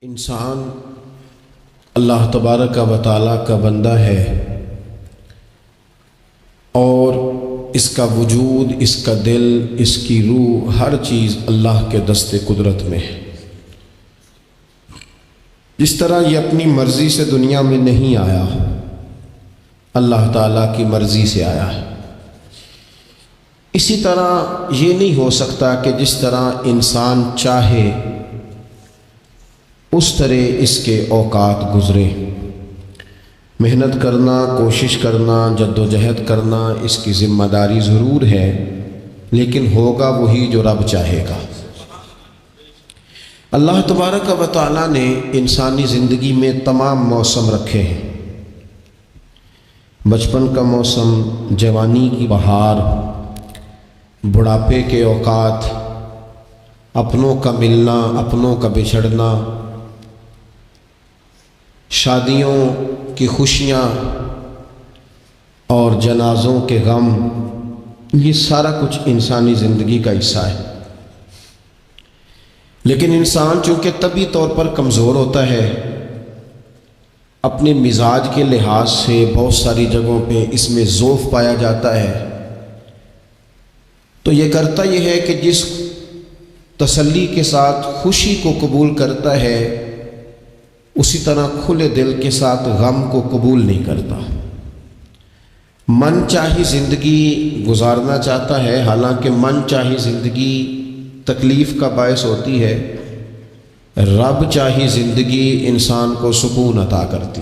انسان اللہ تبارک و تعالیٰ کا بندہ ہے اور اس کا وجود، اس کا دل، اس کی روح، ہر چیز اللہ کے دست قدرت میں ہے۔ جس طرح یہ اپنی مرضی سے دنیا میں نہیں آیا، اللہ تعالیٰ کی مرضی سے آیا ہے، اسی طرح یہ نہیں ہو سکتا کہ جس طرح انسان چاہے اس طرح اس کے اوقات گزرے۔ محنت کرنا، کوشش کرنا، جد و جہد کرنا اس کی ذمہ داری ضرور ہے، لیکن ہوگا وہی جو رب چاہے گا۔ اللہ تبارک و تعالیٰ نے انسانی زندگی میں تمام موسم رکھے ہیں، بچپن کا موسم، جوانی کی بہار، بڑھاپے کے اوقات، اپنوں کا ملنا، اپنوں کا بچھڑنا، شادیوں کی خوشیاں اور جنازوں کے غم، یہ سارا کچھ انسانی زندگی کا حصہ ہے۔ لیکن انسان چونکہ طبعی طور پر کمزور ہوتا ہے، اپنے مزاج کے لحاظ سے بہت ساری جگہوں پہ اس میں ضعف پایا جاتا ہے، تو یہ کرتا یہ ہے کہ جس تسلی کے ساتھ خوشی کو قبول کرتا ہے، اسی طرح کھلے دل کے ساتھ غم کو قبول نہیں کرتا۔ من چاہی زندگی گزارنا چاہتا ہے، حالانکہ من چاہی زندگی تکلیف کا باعث ہوتی ہے، رب چاہی زندگی انسان کو سکون عطا کرتی۔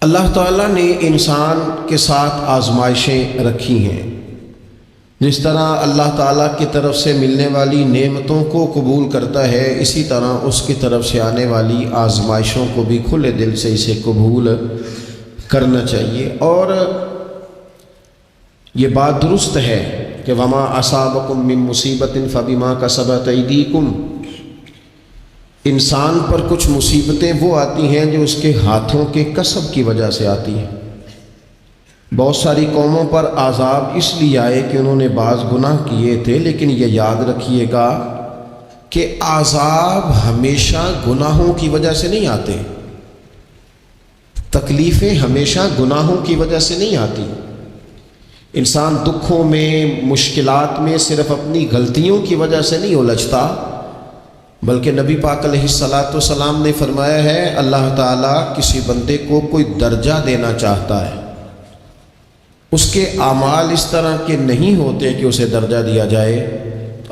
اللہ تعالیٰ نے انسان کے ساتھ آزمائشیں رکھی ہیں، جس طرح اللہ تعالیٰ کی طرف سے ملنے والی نعمتوں کو قبول کرتا ہے، اسی طرح اس کی طرف سے آنے والی آزمائشوں کو بھی کھلے دل سے اسے قبول کرنا چاہیے۔ اور یہ بات درست ہے کہ وما اصابکم من مصیبت فبما کسبت ایدیکم، انسان پر کچھ مصیبتیں وہ آتی ہیں جو اس کے ہاتھوں کے کسب کی وجہ سے آتی ہیں۔ بہت ساری قوموں پر عذاب اس لیے آئے کہ انہوں نے بعض گناہ کیے تھے، لیکن یہ یاد رکھیے گا کہ عذاب ہمیشہ گناہوں کی وجہ سے نہیں آتے، تکلیفیں ہمیشہ گناہوں کی وجہ سے نہیں آتی۔ انسان دکھوں میں، مشکلات میں صرف اپنی غلطیوں کی وجہ سے نہیں الجھتا، بلکہ نبی پاک علیہ الصلاۃ والسلام نے فرمایا ہے، اللہ تعالیٰ کسی بندے کو کوئی درجہ دینا چاہتا ہے، اس کے اعمال اس طرح کے نہیں ہوتے کہ اسے درجہ دیا جائے،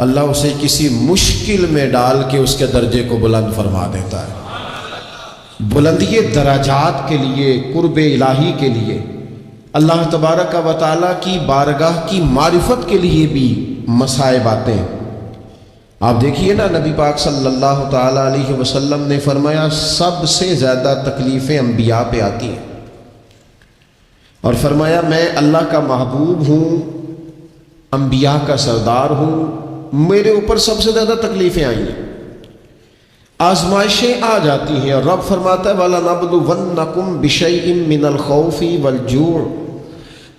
اللہ اسے کسی مشکل میں ڈال کے اس کے درجے کو بلند فرما دیتا ہے۔ بلندی درجات کے لیے، قرب الہی کے لیے، اللہ تبارک و تعالیٰ کی بارگاہ کی معرفت کے لیے بھی مصائب آتے ہیں۔ آپ دیکھیے نا، نبی پاک صلی اللہ تعالیٰ علیہ وسلم نے فرمایا سب سے زیادہ تکلیفیں انبیاء پہ آتی ہیں، اور فرمایا میں اللہ کا محبوب ہوں، انبیاء کا سردار ہوں، میرے اوپر سب سے زیادہ تکلیفیں آئی ہیں، آزمائشیں آ جاتی ہیں، اور رب فرماتا ہے وَلَنَبْلُوَنَّكُمْ بِشَيْءٍ مِّنَ الْخَوْفِ وَالْجُوعِ،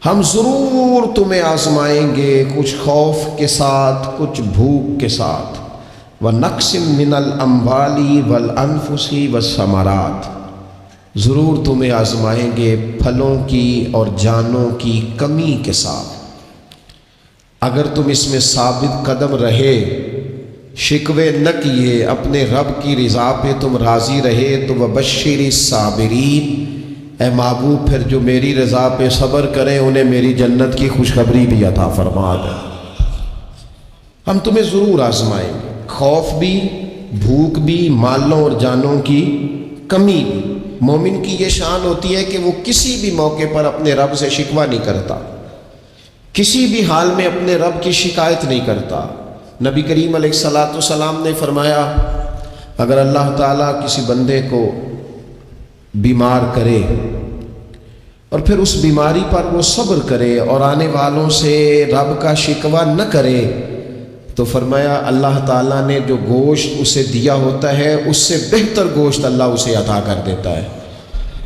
ہم ضرور تمہیں آزمائیں گے کچھ خوف کے ساتھ، کچھ بھوک کے ساتھ، وَنَقْصٍ مِّنَ الْأَمْوَالِ وَالْأَنفُسِ وَالثَّمَرَاتِ، ضرور تمہیں آزمائیں گے پھلوں کی اور جانوں کی کمی کے ساتھ۔ اگر تم اس میں ثابت قدم رہے، شکوے نہ کیے، اپنے رب کی رضا پہ تم راضی رہے، تو وَبَشِّرِ الصَّابِرِينَ، اے محبوب پھر جو میری رضا پہ صبر کریں انہیں میری جنت کی خوشخبری بھی عطا فرما دے۔ ہم تمہیں ضرور آزمائیں گے، خوف بھی، بھوک بھی، مالوں اور جانوں کی کمی بھی۔ مومن کی یہ شان ہوتی ہے کہ وہ کسی بھی موقع پر اپنے رب سے شکوہ نہیں کرتا، کسی بھی حال میں اپنے رب کی شکایت نہیں کرتا۔ نبی کریم علیہ الصلاۃ والسلام نے فرمایا اگر اللہ تعالیٰ کسی بندے کو بیمار کرے اور پھر اس بیماری پر وہ صبر کرے اور آنے والوں سے رب کا شکوہ نہ کرے، تو فرمایا اللہ تعالیٰ نے جو گوشت اسے دیا ہوتا ہے اس سے بہتر گوشت اللہ اسے عطا کر دیتا ہے۔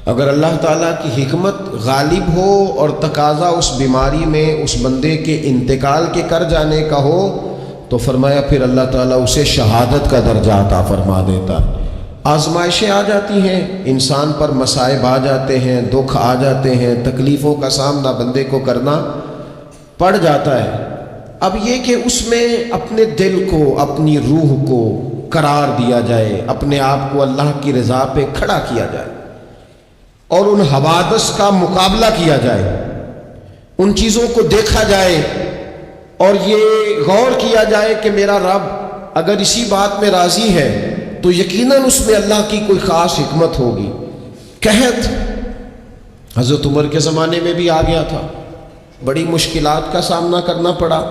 اگر اللہ تعالیٰ کی حکمت غالب ہو اور تقاضا اس بیماری میں اس بندے کے انتقال کے کر جانے کا ہو، تو فرمایا پھر اللہ تعالیٰ اسے شہادت کا درجہ عطا فرما دیتا ہے۔ آزمائشیں آ جاتی ہیں، انسان پر مصائب آ جاتے ہیں، دکھ آ جاتے ہیں، تکلیفوں کا سامنا بندے کو کرنا پڑ جاتا ہے۔ اب یہ کہ اس میں اپنے دل کو، اپنی روح کو قرار دیا جائے، اپنے آپ کو اللہ کی رضا پہ کھڑا کیا جائے اور ان حوادث کا مقابلہ کیا جائے، ان چیزوں کو دیکھا جائے اور یہ غور کیا جائے کہ میرا رب اگر اسی بات میں راضی ہے تو یقیناً اس میں اللہ کی کوئی خاص حکمت ہوگی۔ قحط حضرت عمر کے زمانے میں بھی آ گیا تھا، بڑی مشکلات کا سامنا کرنا پڑا۔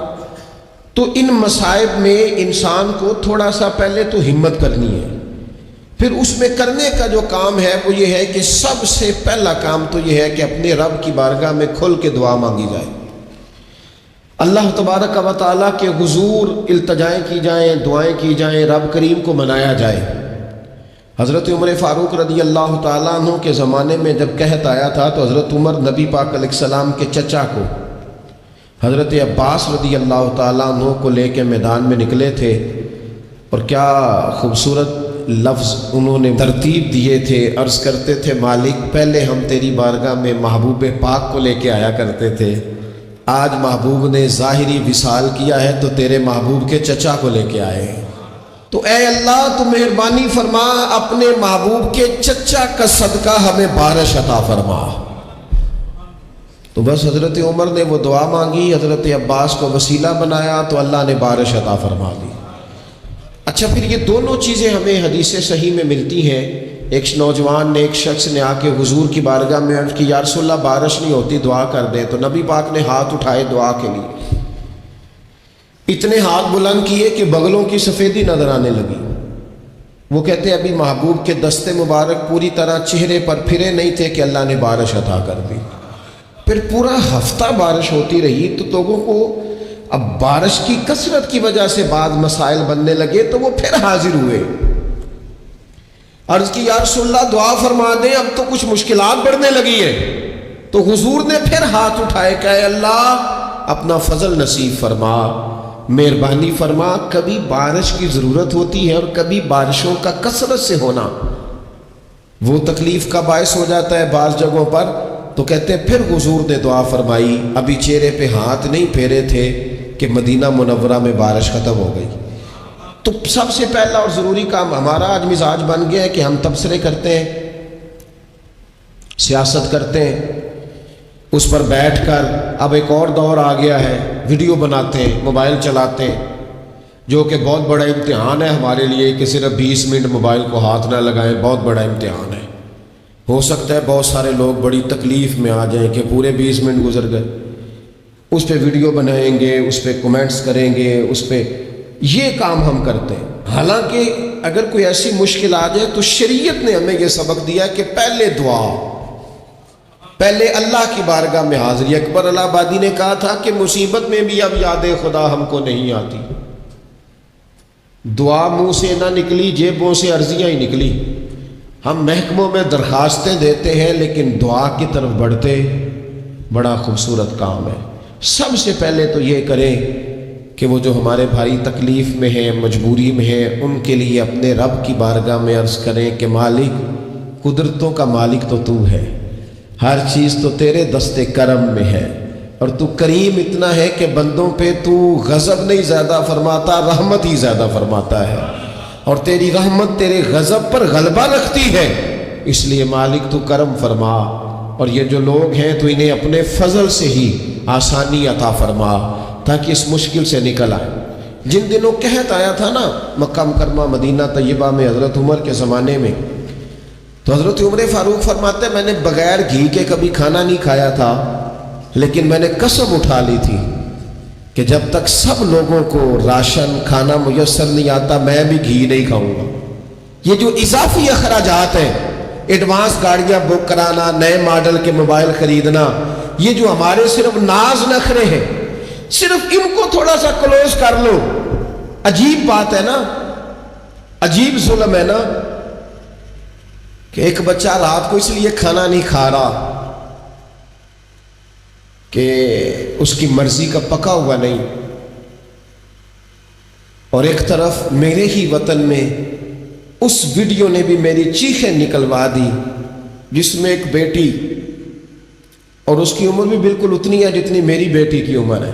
تو ان مصائب میں انسان کو تھوڑا سا پہلے تو ہمت کرنی ہے، پھر اس میں کرنے کا جو کام ہے وہ یہ ہے کہ سب سے پہلا کام تو یہ ہے کہ اپنے رب کی بارگاہ میں کھل کے دعا مانگی جائے، اللہ تبارک و تعالیٰ کے حضور التجائیں کی جائیں، دعائیں کی جائیں، رب کریم کو منایا جائے۔ حضرت عمر فاروق رضی اللہ تعالیٰ عنہ کے زمانے میں جب قحط آیا تھا تو حضرت عمر نبی پاک علیہ السلام کے چچا کو حضرت عباس رضی اللہ تعالیٰ عنہ کو لے کے میدان میں نکلے تھے، اور کیا خوبصورت لفظ انہوں نے ترتیب دیے تھے۔ عرض کرتے تھے مالک پہلے ہم تیری بارگاہ میں محبوب پاک کو لے کے آیا کرتے تھے، آج محبوب نے ظاہری وصال کیا ہے تو تیرے محبوب کے چچا کو لے کے آئے ہیں، تو اے اللہ تو مہربانی فرما، اپنے محبوب کے چچا کا صدقہ ہمیں بارش عطا فرما۔ تو بس حضرت عمر نے وہ دعا مانگی، حضرت عباس کو وسیلہ بنایا تو اللہ نے بارش عطا فرما دی۔ اچھا، پھر یہ دونوں چیزیں ہمیں حدیث صحیح میں ملتی ہیں۔ ایک نوجوان نے، ایک شخص نے آ کے حضور کی بارگاہ میں عرض کی یا رسول اللہ بارش نہیں ہوتی، دعا کر دیں، تو نبی پاک نے ہاتھ اٹھائے دعا کے لیے، اتنے ہاتھ بلند کیے کہ بغلوں کی سفیدی نظر آنے لگی۔ وہ کہتے ہیں ابھی محبوب کے دستے مبارک پوری طرح چہرے پر پھرے نہیں تھے کہ اللہ نے بارش عطا کر دی۔ پھر پورا ہفتہ بارش ہوتی رہی تو لوگوں کو اب بارش کی کثرت کی وجہ سے بعض مسائل بننے لگے، تو وہ پھر حاضر ہوئے، عرض کی یا رسول اللہ دعا فرما دیں، اب تو کچھ مشکلات بڑھنے لگی ہے۔ تو حضور نے پھر ہاتھ اٹھائے کہ اے اللہ اپنا فضل نصیب فرما، مہربانی فرما، کبھی بارش کی ضرورت ہوتی ہے اور کبھی بارشوں کا کثرت سے ہونا وہ تکلیف کا باعث ہو جاتا ہے بعض جگہوں پر۔ تو کہتے ہیں پھر حضور نے دعا فرمائی، ابھی چہرے پہ ہاتھ نہیں پھیرے تھے کہ مدینہ منورہ میں بارش ختم ہو گئی۔ تو سب سے پہلا اور ضروری کام ہمارا آج مزاج بن گیا ہے کہ ہم تبصرے کرتے ہیں، سیاست کرتے ہیں، اس پر بیٹھ کر اب ایک اور دور آ گیا ہے، ویڈیو بناتے ہیں، موبائل چلاتے ہیں، جو کہ بہت بڑا امتحان ہے ہمارے لیے کہ صرف 20 منٹ موبائل کو ہاتھ نہ لگائیں، بہت بڑا امتحان ہے۔ ہو سکتا ہے بہت سارے لوگ بڑی تکلیف میں آ جائیں کہ پورے 20 منٹ گزر گئے، اس پہ ویڈیو بنائیں گے، اس پہ کومنٹس کریں گے، اس پہ یہ کام ہم کرتے ہیں۔ حالانکہ اگر کوئی ایسی مشکل آ جائے تو شریعت نے ہمیں یہ سبق دیا کہ پہلے دعا، پہلے اللہ کی بارگاہ میں حاضری۔ اکبر الہ آبادی نے کہا تھا کہ مصیبت میں بھی اب یاد خدا ہم کو نہیں آتی، دعا منہ سے نہ نکلی، جیبوں سے عرضیاں ہی نکلی۔ ہم محکموں میں درخواستیں دیتے ہیں لیکن دعا کی طرف بڑھتے بڑا خوبصورت کام ہے۔ سب سے پہلے تو یہ کریں کہ وہ جو ہمارے بھائی تکلیف میں ہیں، مجبوری میں ہیں، ان کے لیے اپنے رب کی بارگاہ میں عرض کریں کہ مالک، قدرتوں کا مالک تو تو ہے، ہر چیز تو تیرے دست کرم میں ہے، اور تو کریم اتنا ہے کہ بندوں پہ تو غضب نہیں زیادہ فرماتا، رحمت ہی زیادہ فرماتا ہے، اور تیری رحمت تیرے غضب پر غلبہ رکھتی ہے، اس لیے مالک تو کرم فرما، اور یہ جو لوگ ہیں تو انہیں اپنے فضل سے ہی آسانی عطا فرما تاکہ اس مشکل سے نکل آئے۔ جن دنوں قحط آیا تھا نا مکہ مکرمہ مدینہ طیبہ میں حضرت عمر کے زمانے میں، تو حضرت عمر فاروق فرماتے ہیں میں نے بغیر گھی کے کبھی کھانا نہیں کھایا تھا، لیکن میں نے قسم اٹھا لی تھی کہ جب تک سب لوگوں کو راشن کھانا میسر نہیں آتا میں بھی گھی نہیں کھاؤں گا۔ یہ جو اضافی اخراجات ہیں، ایڈوانس گاڑیاں بک کرانا، نئے ماڈل کے موبائل خریدنا، یہ جو ہمارے صرف ناز نخرے ہیں، صرف ان کو تھوڑا سا کلوز کر لو۔ عجیب بات ہے نا، عجیب ظلم ہے نا کہ ایک بچہ رات کو اس لیے کھانا نہیں کھا رہا کہ اس کی مرضی کا پکا ہوا نہیں، اور ایک طرف میرے ہی وطن میں اس ویڈیو نے بھی میری چیخیں نکلوا دی جس میں ایک بیٹی، اور اس کی عمر بھی بالکل اتنی ہے جتنی میری بیٹی کی عمر ہے،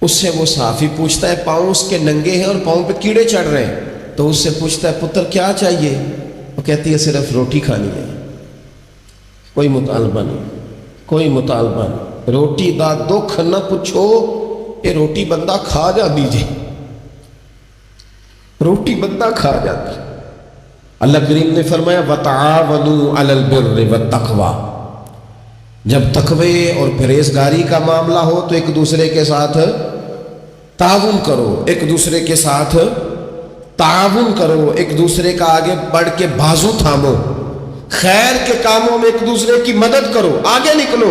اس سے وہ صحافی پوچھتا ہے پاؤں اس کے ننگے ہیں اور پاؤں پہ کیڑے چڑھ رہے ہیں، تو اس سے پوچھتا ہے پتر کیا چاہیے؟ وہ کہتی ہے صرف روٹی کھانی ہے، کوئی مطالبہ نہیں، کوئی مطالبہ نہیں، روٹی دا دکھ نہ پوچھو، یہ روٹی بندہ کھا جا دیجیے، روٹی بندہ کھا جاتی۔ اللہ کریم نے فرمایا وَتَعَاوَنُوا عَلَى الْبِرِّ وَالتَّقْوَى، جب تقوی اور پرہیزگاری کا معاملہ ہو تو ایک دوسرے کے ساتھ تعاون کرو، ایک دوسرے کے ساتھ تعاون کرو، ایک دوسرے کا آگے بڑھ کے بازو تھامو، خیر کے کاموں میں ایک دوسرے کی مدد کرو، آگے نکلو۔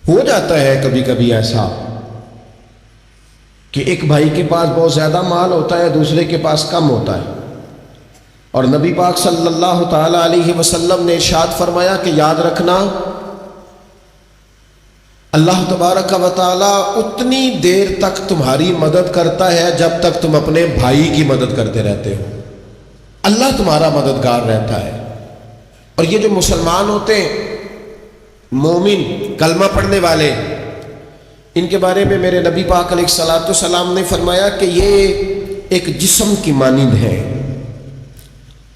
ہو جاتا ہے کبھی کبھی ایسا کہ ایک بھائی کے پاس بہت زیادہ مال ہوتا ہے، دوسرے کے پاس کم ہوتا ہے، اور نبی پاک صلی اللہ تعالی علیہ وسلم نے ارشاد فرمایا کہ یاد رکھنا اللہ تبارک و تعالی اتنی دیر تک تمہاری مدد کرتا ہے جب تک تم اپنے بھائی کی مدد کرتے رہتے ہو، اللہ تمہارا مددگار رہتا ہے۔ اور یہ جو مسلمان ہوتے ہیں، مومن، کلمہ پڑھنے والے، ان کے بارے میں میرے نبی پاک علیہ الصلوۃ والسلام نے فرمایا کہ یہ ایک جسم کی مانند ہے،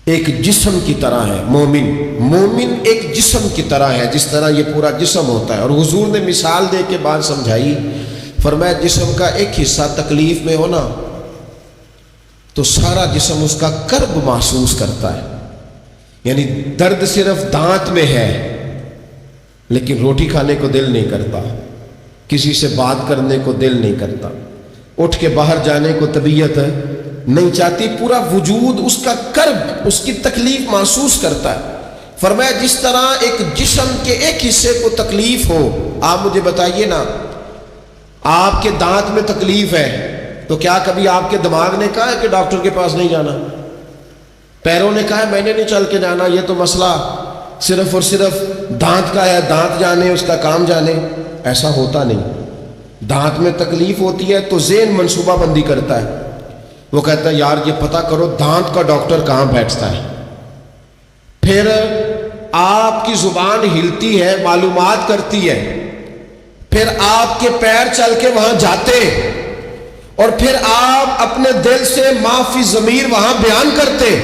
ایک جسم کی طرح ہے۔ مومن ایک جسم کی طرح ہے، جس طرح یہ پورا جسم ہوتا ہے۔ اور حضور نے مثال دے کے بات سمجھائی، فرمایا جسم کا ایک حصہ تکلیف میں ہونا تو سارا جسم اس کا کرب محسوس کرتا ہے، یعنی درد صرف دانت میں ہے لیکن روٹی کھانے کو دل نہیں کرتا، کسی سے بات کرنے کو دل نہیں کرتا، اٹھ کے باہر جانے کو طبیعت نہیں چاہتی، پورا وجود اس کا کرب، اس کی تکلیف محسوس کرتا ہے۔ فرمایا جس طرح ایک جسم کے ایک حصے کو تکلیف ہو، آپ مجھے بتائیے نا، آپ کے دانت میں تکلیف ہے تو کیا کبھی آپ کے دماغ نے کہا ہے کہ ڈاکٹر کے پاس نہیں جانا؟ پیروں نے کہا ہے میں نے نہیں چل کے جانا، یہ تو مسئلہ صرف اور صرف دانت کا ہے، دانت جانے، اس کا کام جانے؟ ایسا ہوتا نہیں۔ دانت میں تکلیف ہوتی ہے تو ذہن منصوبہ بندی کرتا ہے، وہ کہتا ہے یار یہ پتہ کرو دانت کا ڈاکٹر کہاں بیٹھتا ہے، پھر آپ کی زبان ہلتی ہے، معلومات کرتی ہے، پھر آپ کے پیر چل کے وہاں جاتے، اور پھر آپ اپنے دل سے ما فی ضمیر وہاں بیان کرتے،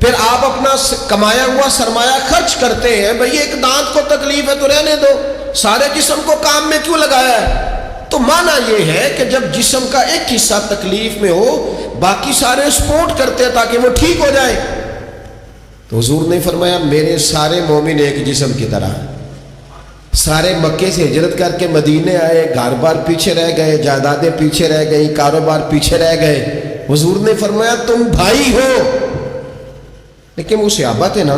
پھر آپ اپنا کمایا ہوا سرمایہ خرچ کرتے ہیں۔ بھئی ایک دانت کو تکلیف ہے تو رہنے دو، سارے جسم کو کام میں کیوں لگایا ہے؟ تو معنی یہ ہے کہ جب جسم کا ایک حصہ تکلیف میں ہو، باقی سارے سپورٹ کرتے ہیں تاکہ وہ ٹھیک ہو جائے۔ تو حضور نے فرمایا میرے سارے مومن ایک جسم کی طرح، سارے مکے سے ہجرت کر کے مدینے آئے، گھر بار پیچھے رہ گئے، جائیدادیں پیچھے رہ گئی، کاروبار پیچھے رہ گئے، حضور نے فرمایا تم بھائی ہو۔ لیکن وہ صحابہ تھے نا،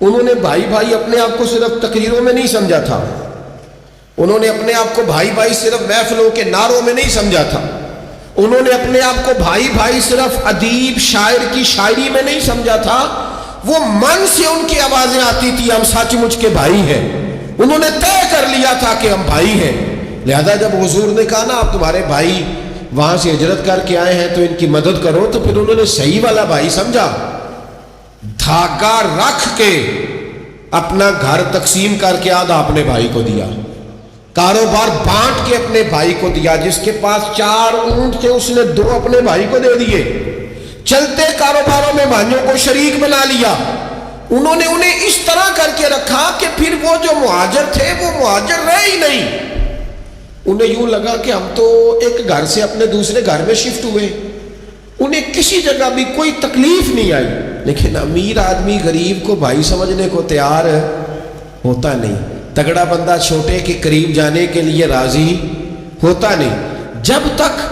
انہوں نے بھائی بھائی اپنے آپ کو صرف تقریروں میں نہیں سمجھا تھا، انہوں نے اپنے آپ کو بھائی بھائی صرف محفلوں کے نعروں میں نہیں سمجھا تھا، انہوں نے اپنے آپ کو بھائی بھائی صرف ادیب شاعر کی شاعری میں نہیں سمجھا تھا، وہ من سے ان کی آوازیں آتی تھی ہم سچ مچ کے بھائی ہیں، انہوں نے طے کر لیا تھا کہ ہم بھائی ہیں۔ لہذا جب حضور نے کہا نا آپ تمہارے بھائی وہاں سے ہجرت کر کے آئے ہیں تو ان کی مدد کرو، تو پھر انہوں نے صحیح والا بھائی سمجھا، دھاگا رکھ کے اپنا گھر تقسیم کر کے آدھا اپنے بھائی کو دیا، کاروبار بانٹ کے اپنے بھائی کو دیا، جس کے پاس 4 اونٹ تھے اس نے 2 اپنے بھائی کو دے دیے، چلتے کاروباروں میں بھائیوں کو شریک بنا لیا۔ انہوں نے انہیں اس طرح کر کے رکھا کہ پھر وہ جو مہاجر تھے وہ مہاجر رہے ہی نہیں، انہیں یوں لگا کہ ہم تو ایک گھر سے اپنے دوسرے گھر میں شفٹ ہوئے، انہیں کسی جگہ بھی کوئی تکلیف نہیں آئی۔ لیکن امیر آدمی غریب کو بھائی سمجھنے کو تیار ہوتا نہیں، تگڑا بندہ چھوٹے کے قریب جانے کے لیے راضی ہوتا نہیں، جب تک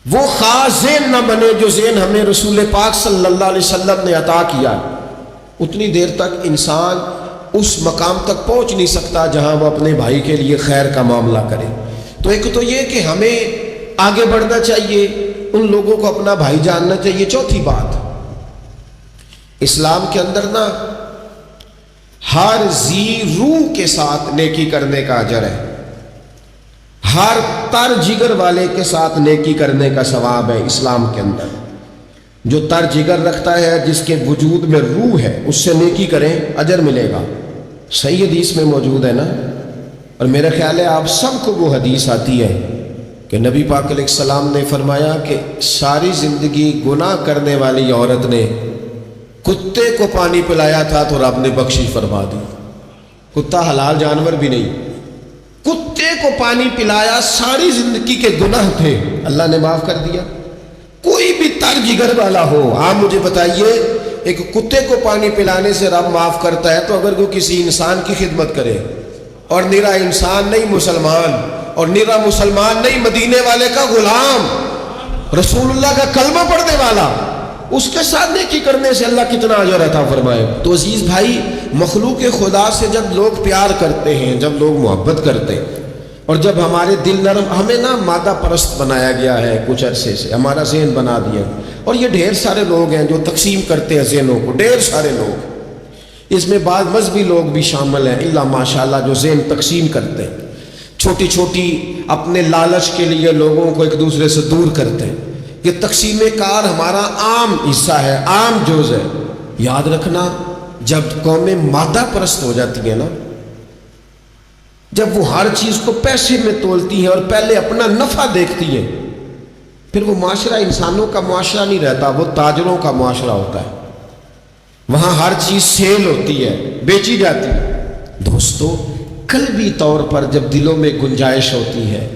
وہ خاص ذہن نہ بنے جو ذہن ہمیں رسول پاک صلی اللہ علیہ وسلم نے عطا کیا، اتنی دیر تک انسان اس مقام تک پہنچ نہیں سکتا جہاں وہ اپنے بھائی کے لیے خیر کا معاملہ کرے۔ تو ایک تو یہ کہ ہمیں آگے بڑھنا چاہیے، ان لوگوں کو اپنا بھائی جاننا چاہیے۔ چوتھی بات، اسلام کے اندر نا ہر ذی روح کے ساتھ نیکی کرنے کا اجر ہے، ہر تر جگر والے کے ساتھ نیکی کرنے کا ثواب ہے اسلام کے اندر. جو تر جگر رکھتا ہے، جس کے وجود میں روح ہے، اس سے نیکی کریں، اجر ملے گا. صحیح حدیث میں موجود ہے نا. اور میرا خیال ہے آپ سب کو وہ حدیث آتی ہے کہ نبی پاک علیہ السلام نے فرمایا کہ ساری زندگی گناہ کرنے والی عورت نے کتے کو پانی پلایا تھا تو رب نے بخشش فرما دی. کتا حلال جانور بھی نہیں، کتے کو پانی پلایا، ساری زندگی کے گناہ تھے، اللہ نے معاف کر دیا. کوئی بھی تر جگر والا ہو، آپ مجھے بتائیے ایک کتے کو پانی پلانے سے رب معاف کرتا ہے، تو اگر وہ کسی انسان کی خدمت کرے، اور نرا انسان نہیں مسلمان، اور نرا مسلمان نہیں مدینے والے کا غلام، رسول اللہ کا کلمہ پڑھنے والا، اس کے ساتھ نیکی کرنے سے اللہ کتنا اجر عطا فرمائے. تو عزیز بھائی، مخلوق خدا سے جب لوگ پیار کرتے ہیں، جب لوگ محبت کرتے ہیں، اور جب ہمارے دل نرم، ہمیں نا مادہ پرست بنایا گیا ہے کچھ عرصے سے، ہمارا ذہن بنا دیا. اور یہ ڈھیر سارے لوگ ہیں جو تقسیم کرتے ہیں ذہنوں کو، ڈھیر سارے لوگ، اس میں بعض مذہبی لوگ بھی شامل ہیں اللہ ماشاءاللہ، جو ذہن تقسیم کرتے ہیں، چھوٹی چھوٹی اپنے لالچ کے لیے لوگوں کو ایک دوسرے سے دور کرتے ہیں. یہ تقسیم کار ہمارا عام حصہ ہے، عام جز ہے. یاد رکھنا، جب قومیں مادہ پرست ہو جاتی ہیں نا، جب وہ ہر چیز کو پیسے میں تولتی ہیں اور پہلے اپنا نفع دیکھتی ہیں، پھر وہ معاشرہ انسانوں کا معاشرہ نہیں رہتا، وہ تاجروں کا معاشرہ ہوتا ہے. وہاں ہر چیز سیل ہوتی ہے، بیچی جاتی ہے. دوستو، قلبی طور پر جب دلوں میں گنجائش ہوتی ہے،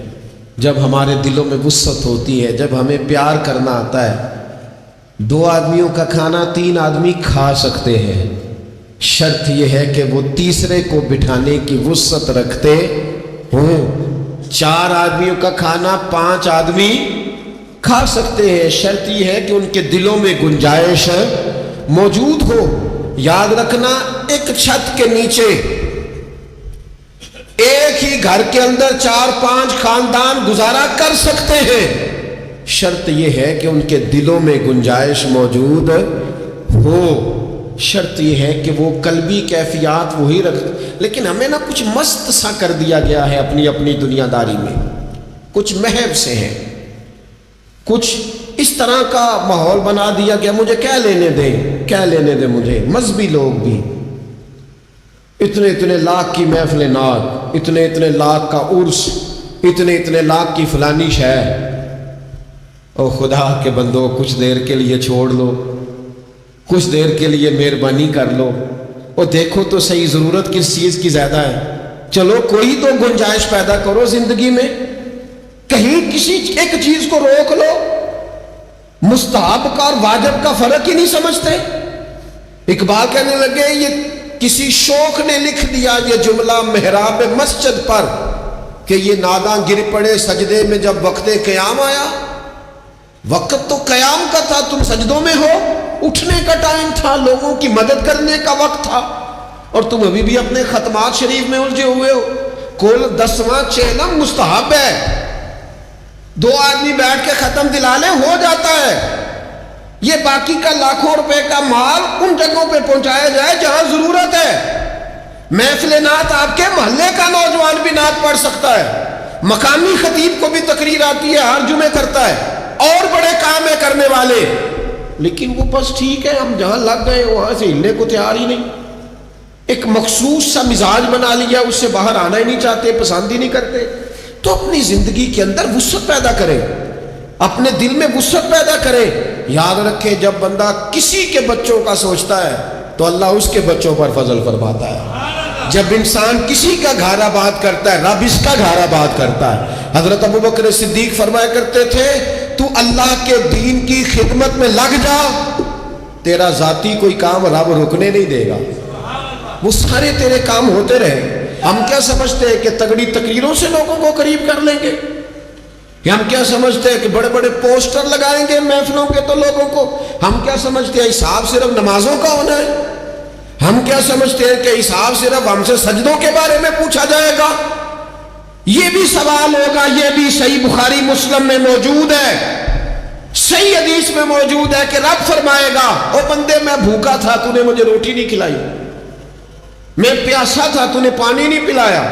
جب ہمارے دلوں میں وسعت ہوتی ہے، جب ہمیں پیار کرنا آتا ہے، 2 آدمیوں کا کھانا 3 آدمی کھا سکتے ہیں. شرط یہ ہے کہ وہ تیسرے کو بٹھانے کی وسعت رکھتے ہوں. 4 آدمیوں کا کھانا 5 آدمی کھا سکتے ہیں. شرط یہ ہے کہ ان کے دلوں میں گنجائش موجود ہو. یاد رکھنا، ایک چھت کے نیچے ایک ہی گھر کے اندر 4-5 خاندان گزارا کر سکتے ہیں. شرط یہ ہے کہ ان کے دلوں میں گنجائش موجود ہو. شرط یہ ہے کہ وہ قلبی کیفیات وہی رکھ. لیکن ہمیں نا کچھ مست سا کر دیا گیا ہے اپنی اپنی دنیا داری میں، کچھ محب سے ہیں، کچھ اس طرح کا ماحول بنا دیا گیا. مجھے کیا لینے دیں مجھے. مذہبی لوگ بھی اتنے لاکھ کی محفل نعت، اتنے لاکھ کا عرس، اتنے لاکھ کی فلانی شہر. او خدا کے بندو، کچھ دیر کے لیے چھوڑ لو، کچھ دیر کے لیے مہربانی کر لو، اور دیکھو تو صحیح ضرورت کس چیز کی زیادہ ہے. چلو کوئی تو گنجائش پیدا کرو زندگی میں، کہیں کسی ایک چیز کو روک لو. مستحب کا اور واجب کا فرق ہی نہیں سمجھتے. اقبال کہنے لگے، یہ کسی شوق نے لکھ دیا یہ جملہ محراب مسجد پر کہ یہ ناداں گر پڑے سجدے میں جب وقت قیام آیا. وقت تو قیام کا تھا، تم سجدوں میں ہو. اٹھنے کا ٹائم تھا، لوگوں کی مدد کرنے کا وقت تھا، اور تم ابھی بھی اپنے ختمات شریف میں الجھے ہوئے ہو. کل 10واں چہلم مستحب ہے، 2 آدمی بیٹھ کے ختم دلا لے، ہو جاتا ہے. یہ باقی کا لاکھوں روپے کا مال ان جگہوں پہ پہنچایا جائے جہاں ضرورت ہے. محفل نعت آپ کے محلے کا نوجوان بھی نعت پڑھ سکتا ہے، مقامی خطیب کو بھی تقریر آتی ہے، ہر جمعے کرتا ہے، اور بڑے کام ہے کرنے والے. لیکن وہ بس ٹھیک ہے، ہم جہاں لگ گئے وہاں سے ہلنے کو تیار ہی نہیں. ایک مخصوص سا مزاج بنا لیا، اس سے باہر آنا ہی نہیں چاہتے، پسند ہی نہیں کرتے. تو اپنی زندگی کے اندر وسعت پیدا کریں، اپنے دل میں وسعت پیدا کریں. یاد رکھیں، جب بندہ کسی کے بچوں کا سوچتا ہے تو اللہ اس کے بچوں پر فضل فرماتا ہے. جب انسان کسی کا گھر آباد کرتا ہے، رب اس کا گھر آباد کرتا ہے. حضرت ابوبکر صدیق فرمایا کرتے تھے، تو اللہ کے دین کی خدمت میں لگ جا، تیرا ذاتی کوئی کام رب رکنے نہیں دے گا، وہ سارے تیرے کام ہوتے رہے. ہم کیا سمجھتے ہیں کہ تگڑی تقریروں سے لوگوں کو قریب کر لیں گے؟ ہم کیا سمجھتے ہیں کہ بڑے بڑے پوسٹر لگائیں گے محفلوں کے تو لوگوں کو؟ ہم کیا سمجھتے ہیں حساب صرف نمازوں کا ہونا ہے؟ ہم کیا سمجھتے ہیں کہ حساب صرف ہم سے سجدوں کے بارے میں پوچھا جائے گا؟ یہ بھی سوال ہوگا. یہ بھی صحیح بخاری مسلم میں موجود ہے، صحیح حدیث میں موجود ہے کہ رب فرمائے گا، او بندے میں بھوکا تھا تو نے مجھے روٹی نہیں کھلائی، میں پیاسا تھا تو نے پانی نہیں پلایا،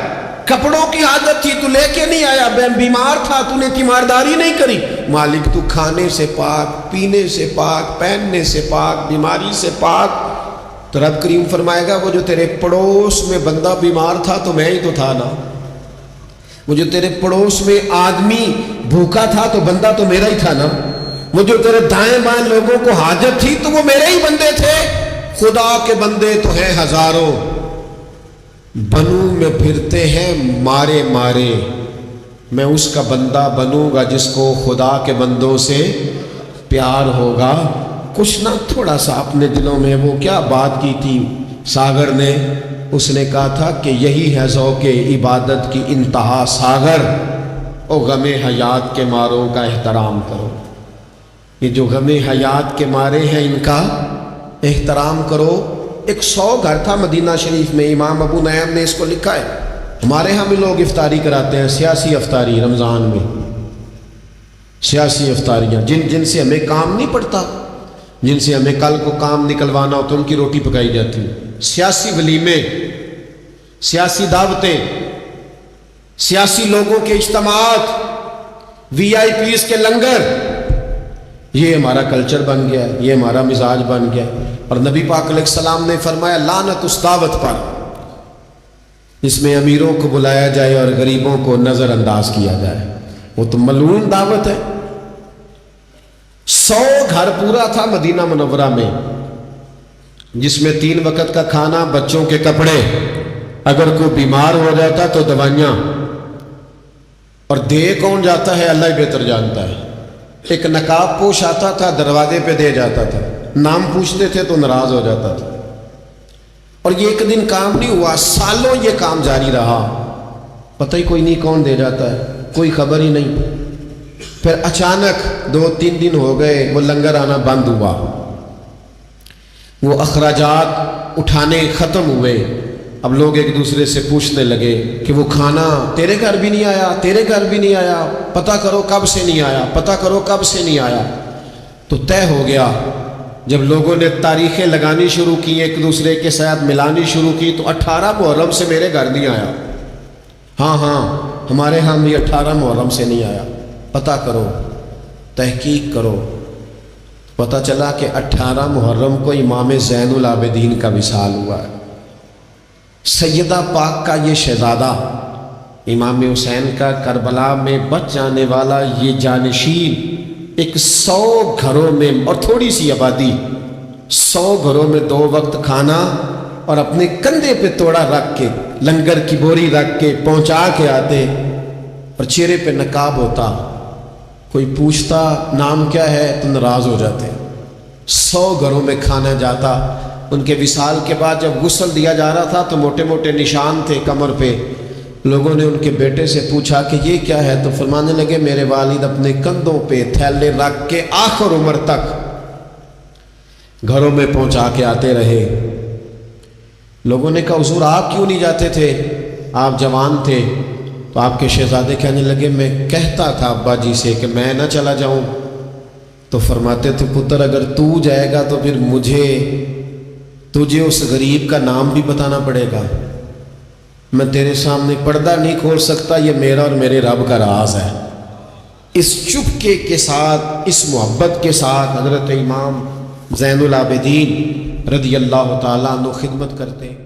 کپڑوں کی حاجت تھی تو لے کے نہیں آیا، بیمار تھا تو نے تیمارداری نہیں کری، مالک تو کھانے سے پاک، پینے سے پاک، پہننے سے پاک، بیماری سے پاک۔ تو رب کریم فرمائے گا وہ جو تیرے پڑوس میں بندہ بیمار تھا تو میں ہی تو تھا نا، وہ جو تیرے پڑوس میں آدمی بھوکا تھا تو بندہ تو میرا ہی تھا نا، وہ جو تیرے دائیں بائیں لوگوں کو حاجت تھی تو وہ میرے ہی بندے تھے۔ خدا کے بندے تو ہیں ہزاروں، بنوں میں پھرتے ہیں مارے مارے، میں اس کا بندہ بنوں گا جس کو خدا کے بندوں سے پیار ہوگا۔ کچھ نہ تھوڑا سا اپنے دلوں میں وہ کیا بات کی تھی ساگر نے، اس نے کہا تھا کہ یہی ہے ذوق عبادت کی انتہا ساگر، او غم حیات کے ماروں کا احترام کرو۔ یہ جو غم حیات کے مارے ہیں ان کا احترام کرو۔ 100 گھر تھا مدینہ شریف میں، امام ابو نعیم نے اس کو لکھا ہے۔ ہمارے ہاں بھی لوگ افطاری کراتے ہیں، سیاسی افطاری رمضان میں، سیاسی افطاریاں جن سے ہمیں کام نہیں پڑتا، جن سے ہمیں کل کو کام نکلوانا ہو تو ان کی روٹی پکائی جاتی ہے۔ سیاسی ولیمے، سیاسی دعوتیں، سیاسی لوگوں کے اجتماعات، VIP کے لنگر، یہ ہمارا کلچر بن گیا ہے، یہ ہمارا مزاج بن گیا ہے۔ اور نبی پاک علیہ السلام نے فرمایا لعنت اس دعوت پر جس میں امیروں کو بلایا جائے اور غریبوں کو نظر انداز کیا جائے، وہ تو ملعون دعوت ہے۔ 100 گھر پورا تھا مدینہ منورہ میں، جس میں 3 وقت کا کھانا، بچوں کے کپڑے، اگر کوئی بیمار ہو جاتا تو دوائیاں، اور دے کون جاتا ہے اللہ ہی بہتر جانتا ہے۔ ایک نقاب پوش آتا تھا، دروازے پہ دے جاتا تھا، نام پوچھتے تھے تو ناراض ہو جاتا تھا۔ اور یہ ایک دن کام نہیں ہوا، سالوں یہ کام جاری رہا، پتہ ہی کوئی نہیں کون دے جاتا ہے، کوئی خبر ہی نہیں۔ پھر اچانک 2-3 دن ہو گئے، وہ لنگر آنا بند ہوا، وہ اخراجات اٹھانے ختم ہوئے۔ اب لوگ ایک دوسرے سے پوچھنے لگے کہ وہ کھانا تیرے گھر بھی نہیں آیا، تیرے گھر بھی نہیں آیا، پتہ کرو کب سے نہیں آیا، پتہ کرو کب سے نہیں آیا۔ تو طے ہو گیا، جب لوگوں نے تاریخیں لگانی شروع کی، ایک دوسرے کے ساتھ ملانی شروع کی، تو 18 محرم سے میرے گھر نہیں آیا، ہاں ہمارے ہاں بھی 18 محرم سے نہیں آیا، پتہ کرو، تحقیق کرو۔ پتہ چلا کہ 18 محرم کو امام زین العابدین کا وصال ہوا ہے۔ سیدہ پاک کا یہ شہزادہ، امام حسین کا کربلا میں بچ جانے والا یہ جانشین، ایک 100 گھروں میں اور تھوڑی سی آبادی، 100 گھروں میں 2 وقت کھانا، اور اپنے کندھے پہ توڑا رکھ کے، لنگر کی بوری رکھ کے پہنچا کے آتے، اور چہرے پہ نقاب ہوتا، کوئی پوچھتا نام کیا ہے تو ناراض ہو جاتے۔ 100 گھروں میں کھانا جاتا۔ ان کے وصال کے بعد جب غسل دیا جا رہا تھا تو موٹے موٹے نشان تھے کمر پہ۔ لوگوں نے ان کے بیٹے سے پوچھا کہ یہ کیا ہے، تو فرمانے لگے میرے والد اپنے کندھوں پہ تھیلے رکھ کے آخر عمر تک گھروں میں پہنچا کے آتے رہے۔ لوگوں نے کہا حضور آپ کیوں نہیں جاتے تھے، آپ جوان تھے؟ تو آپ کے شہزادے کہنے لگے میں کہتا تھا ابا جی سے کہ میں نہ چلا جاؤں، تو فرماتے تھے پتر اگر تو جائے گا تو پھر تجھے اس غریب کا نام بھی بتانا پڑے گا، میں تیرے سامنے پردہ نہیں کھول سکتا، یہ میرا اور میرے رب کا راز ہے۔ اس چپکے کے ساتھ، اس محبت کے ساتھ حضرت امام زین العابدین رضی اللہ تعالیٰ عنہ خدمت کرتے ہیں۔